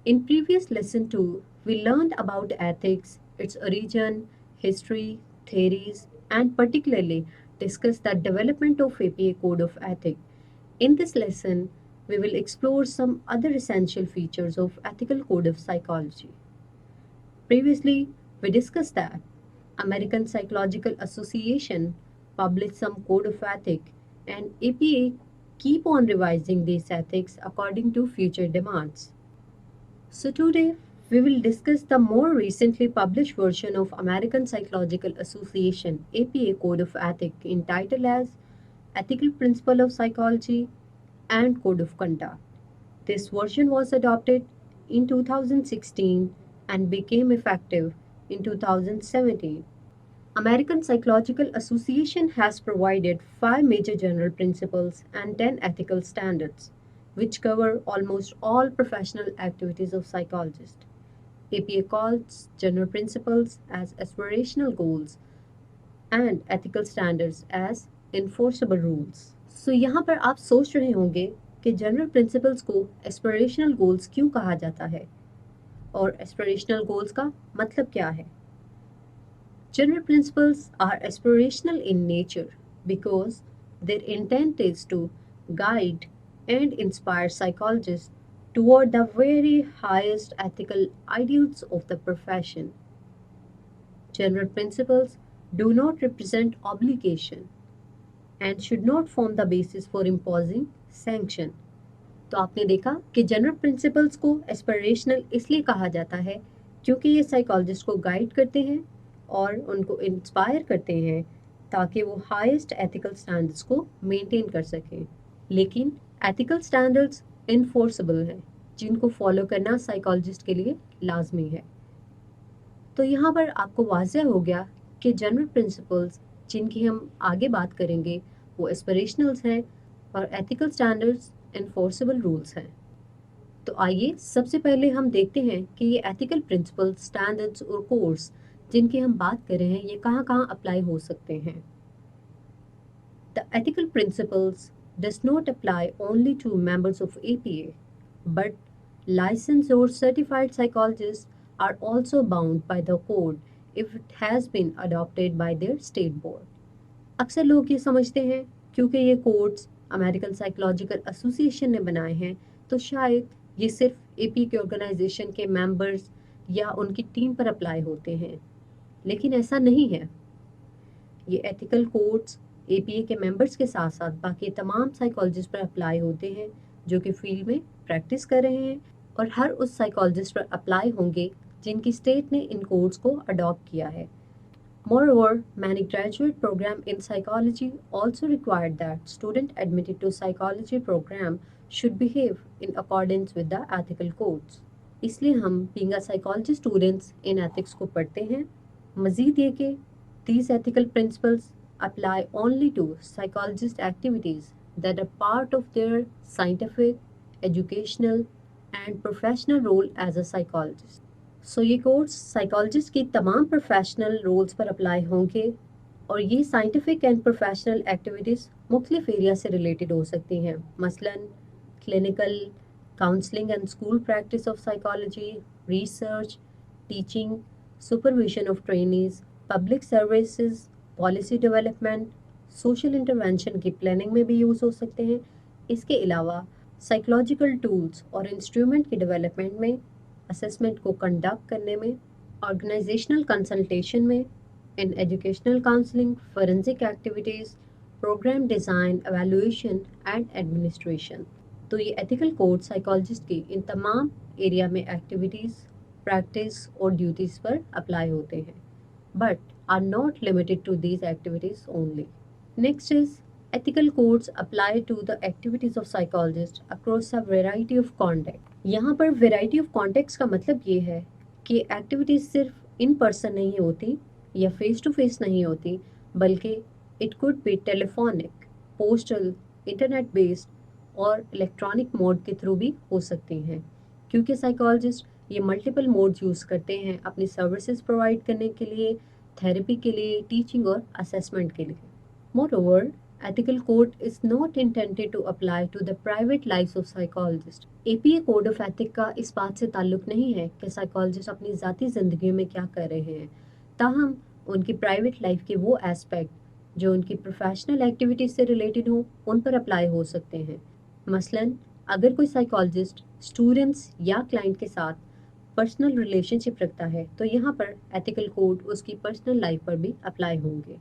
In previous lesson 2, we learned about ethics, its origin, history, theories, and particularly discussed the development of APA Code of Ethics. In this lesson, we will explore some other essential features of Ethical Code of Psychology. Previously, we discussed that American Psychological Association published some code of ethics and APA keep on revising these ethics according to future demands. So today we will discuss the more recently published version of American Psychological Association APA Code of Ethics entitled as Ethical Principle of Psychology and Code of Conduct. This version was adopted in 2016 and became effective in 2017. American Psychological Association has provided 5 major general principles and 10 ethical standards, which cover almost all professional activities of psychologists. APA calls general principles as aspirational goals and ethical standards as enforceable rules. So यहाँ पर आप सोच रहे होंगे कि general principles को aspirational goals क्यों कहा जाता है और एस्पिरेशनल गोल्स का मतलब क्या है. General principles are aspirational in nature because their intent is to guide and inspire psychologists toward the very highest ethical ideals of the profession. General principles do not represent obligation and should not form the basis for imposing sanction. तो आपने देखा कि general principles को aspirational इसलिए कहा जाता है क्योंकि ये साइकोलॉजिस्ट को गाइड करते हैं और उनको इंस्पायर करते हैं ताकि वो हाईएस्ट एथिकल स्टैंडर्ड्स को मेंटेन कर सकें. लेकिन एथिकल स्टैंडर्ड्स इनफोर्सेबल हैं जिनको फॉलो करना साइकोलॉजिस्ट के लिए लाजमी है. तो यहाँ पर आपको वाज़ह हो गया कि जनरल प्रिंसिपल्स जिनकी हम आगे बात करेंगे वो एस्पिरेशनल्स हैं और एथिकल स्टैंडर्ड्स इनफोर्सेबल रूल्स हैं. तो आइए सबसे पहले हम देखते हैं कि ये एथिकल प्रिंसिपल्स, स्टैंडर्ड्स और कोड्स जिनकी हम बात कर रहे हैं ये कहाँ कहाँ अप्लाई हो सकते हैं. The ethical principles does not apply only to members of APA, but licensed or certified psychologists are also bound by the code if it has been adopted by their state board. अक्सर लोग ये समझते हैं क्योंकि ये codes American psychological association ने बनाए हैं तो शायद ये सिर्फ एपी के ऑर्गेनाइजेशन के मेंबर्स या उनकी टीम पर अप्लाई होते हैं, लेकिन ऐसा नहीं है. ये एथिकल कोड्स एपीए के मेंबर्स के साथ साथ बाकी तमाम साइकोलॉजिस्ट पर अप्लाई होते हैं जो कि फील्ड में प्रैक्टिस कर रहे हैं और हर उस साइकोलॉजिस्ट पर अप्लाई होंगे जिनकी स्टेट ने इन कोड्स को अडॉप्ट किया है. Moreover, many graduate programs in psychology also require that students admitted to psychology program should behave in accordance with the ethical codes. इसलिए हम being a psychology students in ethics को पढ़ते हैं. मज़ीद ये कि these ethical principles apply only to psychologist activities that are part of their scientific, educational and professional role as a psychologist. सो ये course psychologist की तमाम प्रोफेशनल रोल्स पर अप्लाई होंगे और ये साइंटिफिक एंड प्रोफेशनल एक्टिविटीज़ मुख्तलिफ एरिया से related हो सकती हैं, मसलन clinical, counselling and school practice of psychology, research, teaching, supervision of trainees, public services, policy development, social intervention की प्लानिंग में भी यूज़ हो सकते हैं. इसके अलावा साइकोलॉजिकल टूल्स और इंस्ट्रूमेंट की डेवलपमेंट में, असेसमेंट को कंडक्ट करने में, ऑर्गेनाइजेशनल कंसल्टेशन में, in educational counselling, forensic activities, programme design, evaluation and administration. तो ये एथिकल कोड साइकोलॉजिस्ट की इन तमाम एरिया में एक्टिविटीज़, प्रैक्टिस और ड्यूटीज़ पर अप्लाई होते हैं, but are not limited to these activities only. Next is ethical codes apply to the activities of psychologists across a variety of context. यहाँ पर variety of context का मतलब ये है कि एक्टिविटीज़ सिर्फ इन पर्सन नहीं होती या फेस टू फेस नहीं होती, बल्कि it could be telephonic, postal, internet based और इलेक्ट्रॉनिक मोड के थ्रू भी हो सकती हैं, क्योंकि साइकोलॉजिस्ट ये मल्टीपल मोड्स यूज़ करते हैं अपनी सर्विसेज प्रोवाइड करने के लिए, थेरेपी के लिए, टीचिंग और असेसमेंट के लिए. More over, ethical code is not intended to apply to the private lives of psychologists. APA code of ethic का इस बात से ताल्लुक नहीं है कि साइकोलॉजिस्ट अपनी ज़ाती ज़िंदगी में क्या कर रहे हैं, ताहम उनकी प्राइवेट लाइफ के वो एस्पेक्ट जो उनकी प्रोफेशनल एक्टिविटीज से रिलेटेड हो उन पर अप्लाई हो सकते हैं। मसलन अगर कोई साइकोलॉजिस्ट स्टूडेंट्स या क्लाइंट के साथ पर्सनल रिलेशनशिप रखता है तो यहाँ पर एथिकल कोड उसकी पर्सनल लाइफ पर भी अप्लाई होंगे।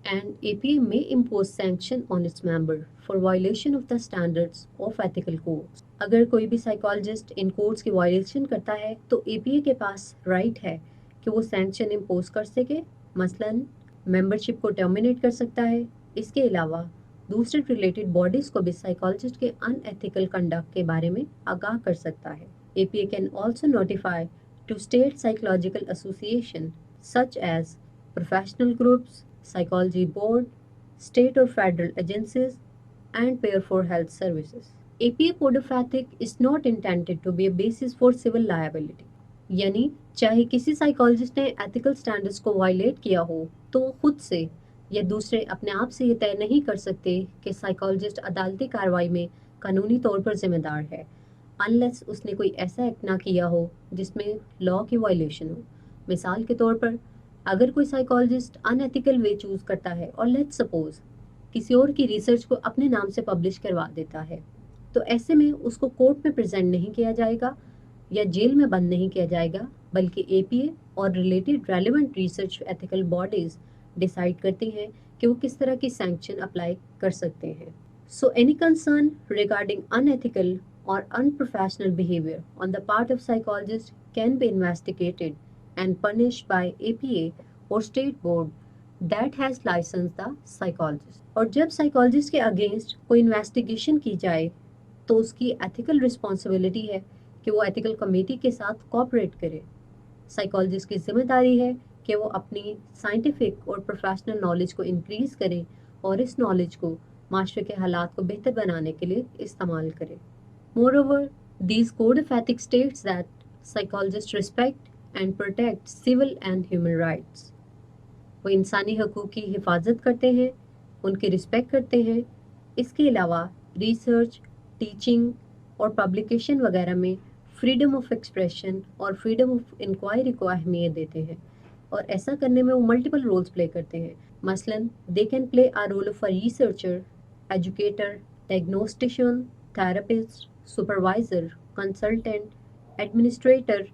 And APA may impose sanction on its member for violation of the standards of ethical codes. अगर कोई भी साइकोलॉजिस्ट इन कोड्स की वायलेशन करता है तो APA के पास राइट है कि वो सैंक्शन इम्पोज कर सके, मसलन मेंबरशिप को टर्मिनेट कर सकता है। इसके अलावा दूसरे रिलेटेड बॉडीज को भी साइकोलॉजिस्ट के अनएथिकल कंडक्ट के बारे में आगाह कर सकता है। APA can also notify to state psychological association such as professional groups, psychology board, state or federal agencies, and payer for health services. APA Code of Ethics is not intended to be a basis for civil liability. यानी चाहे किसी psychologist ने ethical standards को violet किया हो तो खुद से या दूसरे अपने आप से ये तय नहीं कर सकते कि साइकोलॉजिस्ट अदालती कार्रवाई में कानूनी तौर पर जिम्मेदार है, अनलेस उसने कोई ऐसा एक्ट ना किया हो जिसमें लॉ की वायलेशन हो। मिसाल के तौर पर अगर कोई साइकोलॉजिस्ट अनएथिकल वे चूज करता है और लेट्स सपोज किसी और की रिसर्च को अपने नाम से पब्लिश करवा देता है, तो ऐसे में उसको कोर्ट में प्रेजेंट नहीं किया जाएगा या जेल में बंद नहीं किया जाएगा, बल्कि APA और related relevant research ethical bodies decide करती हैं कि वो किस तरह की सैंक्शन अप्लाई कर सकते हैं। So any concern regarding unethical और unprofessional behaviour on the part of psychologist can be investigated and punished by APA or state board that has licensed the psychologist. और जब साइकोलॉजिस्ट के अगेंस्ट कोई investigation की जाए तो उसकी एथिकल रिस्पॉन्सिबिलिटी है कि वो एथिकल कमेटी के साथ कोऑपरेट करे। साइकोलॉजिस्ट की जिम्मेदारी है कि वो अपनी साइंटिफिक और प्रोफेशनल नॉलेज को इंक्रीज करे और इस नॉलेज को माशरे के हालात को बेहतर बनाने के लिए इस्तेमाल करे। Moreover, these code of ethics states that psychologist respect and protect civil and human rights. वो इंसानी हकूक़ की हिफाजत करते हैं, उनकी रिस्पेक्ट करते हैं। इसके अलावा रिसर्च, टीचिंग और पब्लिकेशन वगैरह में फ्रीडम ऑफ एक्सप्रेशन और फ्रीडम ऑफ इंक्वायरी को अहमियत देते हैं और ऐसा करने में वो मल्टीपल रोल्स प्ले करते हैं। मसलन they can play a role of a researcher, educator, diagnostician, therapist, supervisor, consultant, administrator,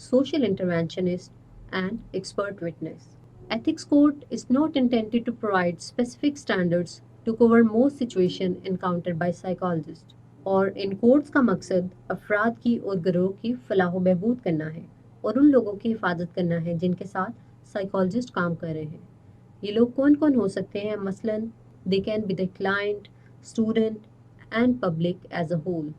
social interventionist, and expert witness. Ethics Code is not intended to provide specific standards to cover most situations encountered by psychologists. और इन codes का मकसद अफराद की और गिरोह की फलाह बहबूद करना है और उन लोगों की हिफाजत करना है जिनके साथ साइकोलॉजिस्ट काम कर रहे हैं। ये लोग कौन कौन हो सकते हैं? मसलन they can be the client, student and public as a whole.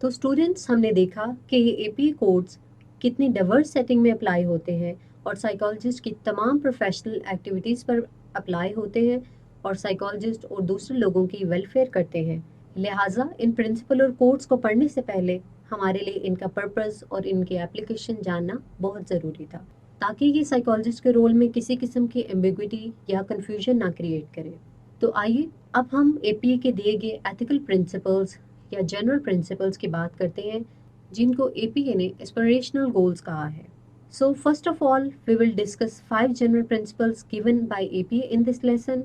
तो स्टूडेंट्स, हमने देखा कि ये APA कोड्स कितनी डाइवर्स सेटिंग में अप्लाई होते हैं और साइकोलॉजिस्ट की तमाम प्रोफेशनल एक्टिविटीज़ पर अप्लाई होते हैं और साइकोलॉजिस्ट और दूसरे लोगों की वेलफेयर करते हैं। लिहाजा इन प्रिंसिपल और कोड्स को पढ़ने से पहले हमारे लिए इनका पर्पस और इनकी एप्लीकेशन जानना बहुत ज़रूरी था, ताकि ये साइकोलॉजिस्ट के रोल में किसी किस्म की एम्बिग्विटी या कन्फ्यूजन ना क्रिएट करे। तो आइए अब हम APA के दिए गए एथिकल प्रिंसिपल्स या जनरल प्रिंसिपल्स की बात करते हैं जिनको APA ने एस्पिरेशनल गोल्स कहा है। So first of all, we will discuss 5 general principles given by APA in this lesson.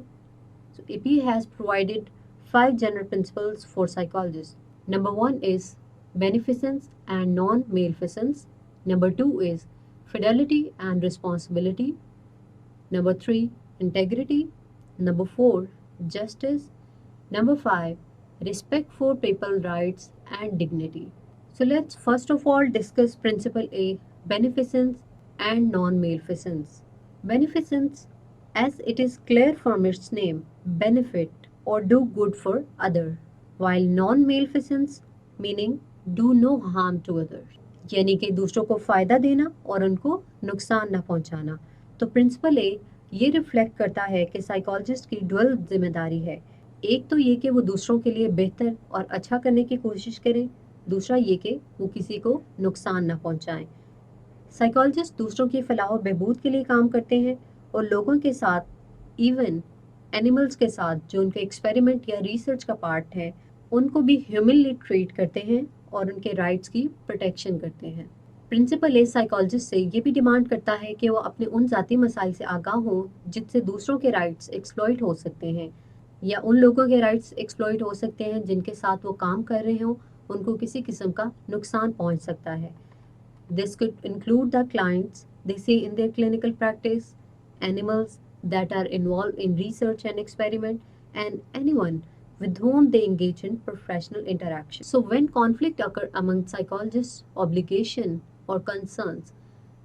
So APA has provided 5 general principles for psychologists. Number 1 is beneficence and non-maleficence. Number 2 is fidelity and responsibility. Number 3, integrity. Number 4, justice. Number 5, respect for people's rights and dignity. So let's first of all discuss principle A, beneficence and non-maleficence. Beneficence, as it is clear from its name, benefit or do good for other, while non-maleficence meaning do no harm to others, यानी कि दूसरों को फ़ायदा देना और उनको नुकसान ना पहुंचाना। तो प्रिंसिपल ए ये रिफ्लेक्ट करता है कि साइकोलॉजिस्ट की डुअल जिम्मेदारी है। एक तो ये कि वो दूसरों के लिए बेहतर और अच्छा करने की कोशिश करें, दूसरा ये कि वो किसी को नुकसान ना पहुंचाएं। साइकोलॉजिस्ट दूसरों की फलाह बहबूद के लिए काम करते हैं और लोगों के साथ इवन एनिमल्स के साथ जो उनके एक्सपेरिमेंट या रिसर्च का पार्ट है उनको भी ह्यूमनली ट्रीट करते हैं और उनके राइट्स की प्रोटेक्शन करते हैं। प्रिंसिपल ए साइकोलॉजिस्ट से ये भी डिमांड करता है कि वो अपने उन ज़ाती मसाइल से आगाह हों जिससे दूसरों के राइट्स एक्सप्लॉइट हो सकते हैं या उन लोगों के राइट्स एक्सप्लॉइट हो सकते हैं जिनके साथ वो काम कर रहे हों, उनको किसी किस्म का नुकसान पहुंच सकता है। This could include the clients they see in their clinical practice, animals that are involved in research and experiment, and anyone with whom they engage in professional interaction. So, when conflict occur among psychologists, obligation or concerns,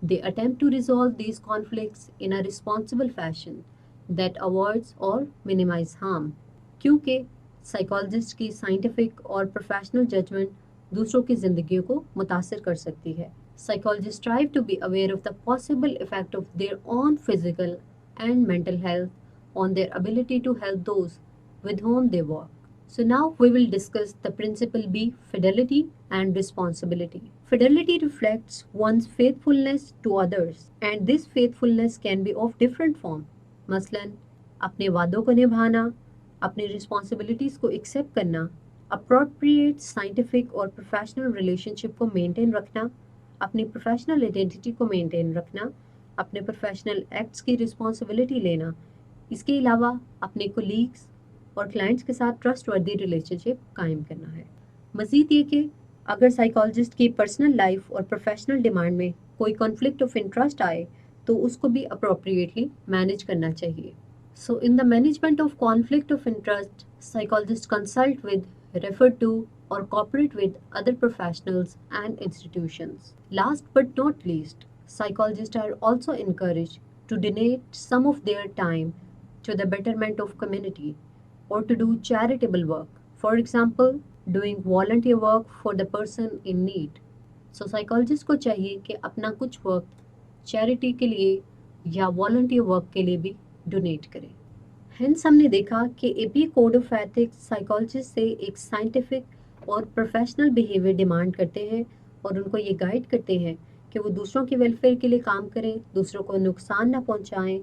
they attempt to resolve these conflicts in a responsible fashion that avoids or minimize harm. क्योंकि psychologist की scientific और professional judgement दूसरों की जिंदगियों को मुतासर कर सकती है। Psychologists strive to be aware of the possible effect of their own physical and mental health on their ability to help those with whom they work. So now we will discuss the principle B, fidelity and responsibility. Fidelity reflects one's faithfulness to others and this faithfulness can be of different form. मसलन अपने वादों को निभाना, अपनी responsibilities को accept करना, appropriate scientific और professional relationship को मेंटेन रखना, अपनी प्रोफेशनल आइडेंटिटी को मेंटेन रखना, अपने प्रोफेशनल एक्ट्स की रिस्पॉन्सिबिलिटी लेना, इसके अलावा अपने कोलीग्स और क्लाइंट्स के साथ ट्रस्टवर्दी रिलेशनशिप कायम करना है। मज़ीद ये कि अगर साइकोलॉजिस्ट की पर्सनल लाइफ और प्रोफेशनल डिमांड में कोई कॉन्फ्लिक्ट ऑफ इंटरेस्ट आए तो उसको भी अप्रोप्रिएटली मैनेज करना चाहिए। So in the management of conflict of interest, psychologists consult with, refer to, or cooperate with other professionals and institutions. Last but not least, psychologists are also encouraged to donate some of their time to the betterment of community or to do charitable work. For example, doing volunteer work for the person in need. So psychologist को चाहिए कि अपना कुछ वक्त charity के लिए या volunteer work के लिए भी डोनेट करें। हेंस हमने देखा कि AP code of ethics psychologist से एक साइंटिफिक और प्रोफेशनल बिहेवियर डिमांड करते हैं और उनको ये गाइड करते हैं कि वो दूसरों के वेलफेयर के लिए काम करें, दूसरों को नुकसान ना पहुंचाएं,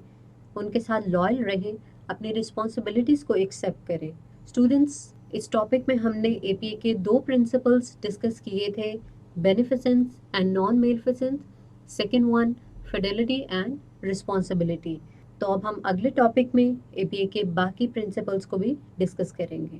उनके साथ लॉयल रहें, अपनी रिस्पॉन्सिबिलिटीज़ को एक्सेप्ट करें। स्टूडेंट्स, इस टॉपिक में हमने एपीए के 2 प्रिंसिपल्स डिस्कस किए थे, beneficence and non maleficence, second one fidelity and responsibility. तो अब हम अगले टॉपिक में एपीए के बाकी प्रिंसिपल्स को भी डिस्कस करेंगे।